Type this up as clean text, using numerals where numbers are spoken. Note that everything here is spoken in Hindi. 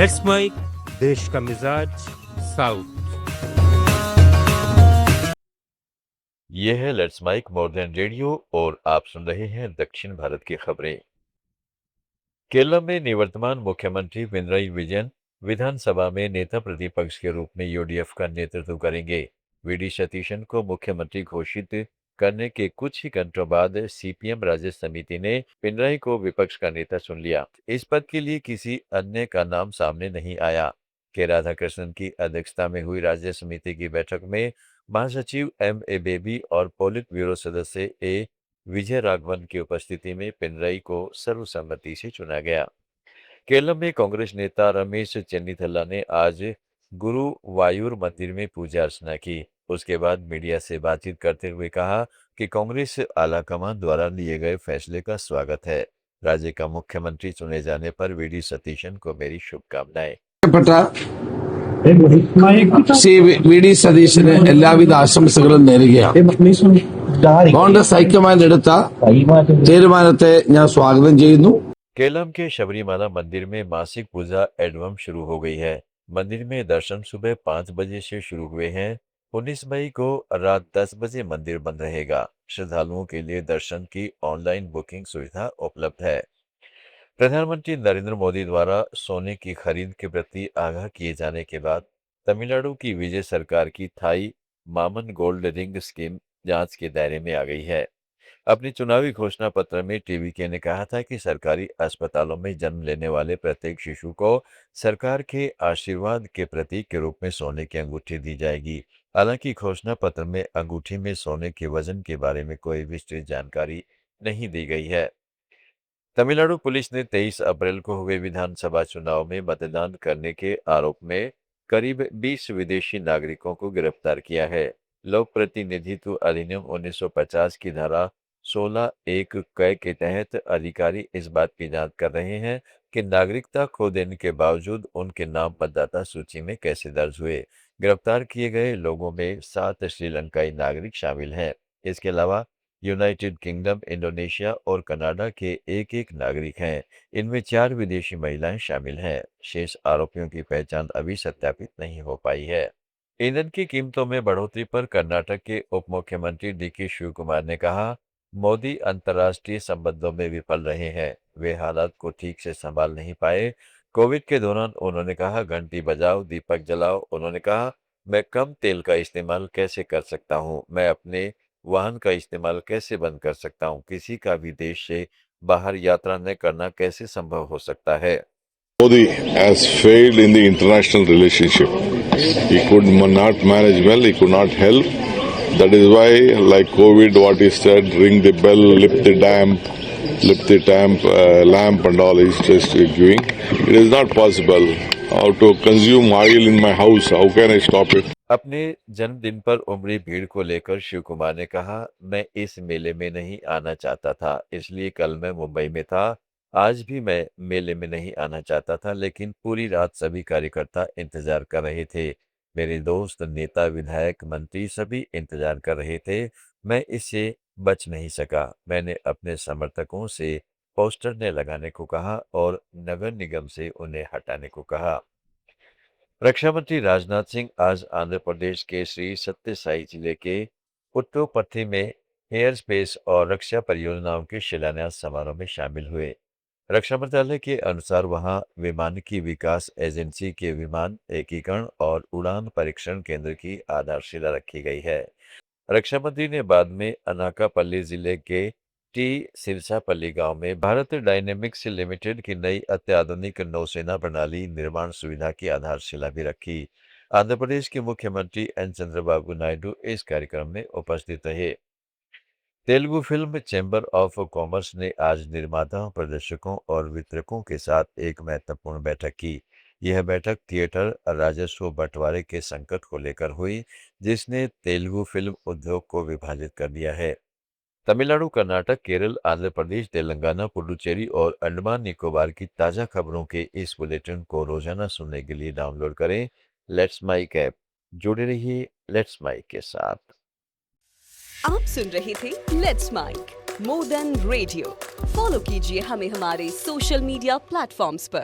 लेट्स माइक, देश का मिजाज साउथ। ये है let's mike more than radio और आप सुन रहे हैं दक्षिण भारत की खबरें। केरल में निवर्तमान मुख्यमंत्री पिनराई विजयन विधानसभा में नेता प्रतिपक्ष के रूप में यूडीएफ का नेतृत्व करेंगे। वीडी सतीशन को मुख्यमंत्री घोषित करने के कुछ ही घंटों बाद सीपीएम राज्य समिति ने पिनराई को विपक्ष का नेता चुन लिया। इस पद के लिए किसी अन्य का नाम सामने नहीं आया। के राधाकृष्णन की अध्यक्षता में हुई राज्य समिति की बैठक में महासचिव ए बेबी और पोलित ब्यूरो सदस्य ए विजय राघवन की उपस्थिति में पिनराई को सर्वसम्मति से चुना गया। केरल में कांग्रेस नेता रमेश चेन्निथला ने आज गुरुवायूर मंदिर में पूजा अर्चना की। उसके बाद मीडिया से बातचीत करते हुए कहा कि कांग्रेस आलाकमान द्वारा लिए गए फैसले का स्वागत है। राज्य का मुख्यमंत्री चुने जाने पर वीडी सतीशन को मेरी शुभकामनाएं। ശ്രീ വി ഡി സതീശന് എല്ലാവിധ ആശംസകളും നേരുകയാണ്. കോൺഗ്രസ് ഹൈക്കമാൻഡ് എടുത്ത തീരുമാനത്തെ ഞാൻ സ്വാഗതം ചെയ്യുന്നു. केरल के शबरीमाला मंदिर में मासिक पूजा एडवम शुरू हो गई है। मंदिर में दर्शन सुबह 5 बजे से शुरू हुए हैं। 19 मई को रात 10 बजे मंदिर बंद रहेगा। श्रद्धालुओं के लिए दर्शन की ऑनलाइन बुकिंग सुविधा उपलब्ध है। प्रधानमंत्री नरेंद्र मोदी द्वारा सोने की खरीद के प्रति आगाह किए जाने के बाद तमिलनाडु की विजय सरकार की थाई मामन गोल्ड रिंग स्कीम जांच के दायरे में आ गई है। अपने चुनावी घोषणा पत्र में टीवीके ने कहा था कि सरकारी अस्पतालों में जन्म लेने वाले प्रत्येक शिशु को सरकार के आशीर्वाद के प्रतीक के रूप में सोने की अंगूठी दी जाएगी। हालांकि घोषणा पत्र में अंगूठी में सोने के वजन के बारे में कोई विस्तृत जानकारी नहीं दी गई है। तमिलनाडु पुलिस ने 23 अप्रैल को हुए विधानसभा चुनाव में मतदान करने के आरोप में करीब 20 विदेशी नागरिकों को गिरफ्तार किया है। लोक प्रतिनिधित्व अधिनियम 1950 की धारा 16(1) क के तहत अधिकारी इस बात की जांच कर रहे हैं कि नागरिकता खो देने के बावजूद उनके नाम मतदाता सूची में कैसे दर्ज हुए। गिरफ्तार किए गए लोगों में 7 श्रीलंकाई नागरिक शामिल हैं। इसके अलावा यूनाइटेड किंगडम, इंडोनेशिया और कनाडा के एक नागरिक हैं। इनमें 4 विदेशी महिलाएं शामिल हैं। शेष आरोपियों की पहचान अभी सत्यापित नहीं हो पाई है। ईंधन की कीमतों में बढ़ोतरी पर कर्नाटक के उप मुख्यमंत्री डीके शिवकुमार ने कहा, मोदी अंतर्राष्ट्रीय संबंधों में विफल रहे हैं। वे हालात को ठीक से संभाल नहीं पाए। कोविड के दौरान उन्होंने कहा, घंटी बजाओ दीपक जलाओ। उन्होंने कहा, मैं कम तेल का इस्तेमाल कैसे कर सकता हूँ, मैं अपने वाहन का इस्तेमाल कैसे बंद कर सकता हूँ, किसी का भी देश से बाहर यात्रा न करना कैसे संभव हो सकता है। Modi has failed in the international relationship. He could not manage well, he could not help. That is why, like COVID, what he said, ring the bell, lift the lamp and all, he's just giving. It is not possible. How to consume oil in my house, how can I stop it? अपने जन्मदिन पर उमड़ी भीड़ को लेकर शिव कुमार ने कहा, मैं इस मेले में नहीं आना चाहता था, इसलिए कल मैं मुंबई में था। आज भी मैं मेले में नहीं आना चाहता था, लेकिन पूरी रात सभी कार्यकर्ता इंतजार कर रहे थे। मेरे दोस्त, नेता, विधायक, मंत्री सभी इंतजार कर रहे थे। मैं इससे बच नहीं सका। मैंने अपने समर्थकों से पोस्टर ने लगाने को कहा और नगर निगम से उन्हें हटाने को कहा। रक्षा मंत्री राजनाथ सिंह आज आंध्र प्रदेश के श्री सत्य साई जिले के पुट्टुपर्थी में एयर स्पेस और रक्षा परियोजनाओं के शिलान्यास समारोह में शामिल हुए। रक्षा मंत्रालय के अनुसार वहां विमानिकी विकास एजेंसी के विमान एकीकरण और उड़ान परीक्षण केंद्र की आधारशिला रखी गई है। रक्षा मंत्री ने बाद में अनाकापल्ली जिले के टी सिरसापल्ली गांव में भारत डायनेमिक्स लिमिटेड की नई अत्याधुनिक नौसेना प्रणाली निर्माण सुविधा की आधारशिला भी रखी। आंध्र प्रदेश के मुख्यमंत्री एन चंद्रबाबू नायडू इस कार्यक्रम में उपस्थित रहे। Telugu film chamber of commerce ने आज निर्माताओं, प्रदर्शकों और वितरकों के साथ एक महत्वपूर्ण बैठक की। यह बैठक थिएटर राजस्व बंटवारे के संकट को लेकर हुई, जिसने तेलुगु फिल्म उद्योग को विभाजित कर दिया है। तमिलनाडु, कर्नाटक, केरल, आंध्र प्रदेश, तेलंगाना, पुडुचेरी और अंडमान निकोबार की ताज़ा खबरों के इस बुलेटिन को रोजाना सुनने के लिए डाउनलोड करें लेट्स माइक ऐप। जुड़े रहिए लेट्स माइक के साथ। आप सुन रहे थे let's mike more than radio. Follow कीजिए हमें हमारे सोशल मीडिया प्लेटफॉर्म्स पर।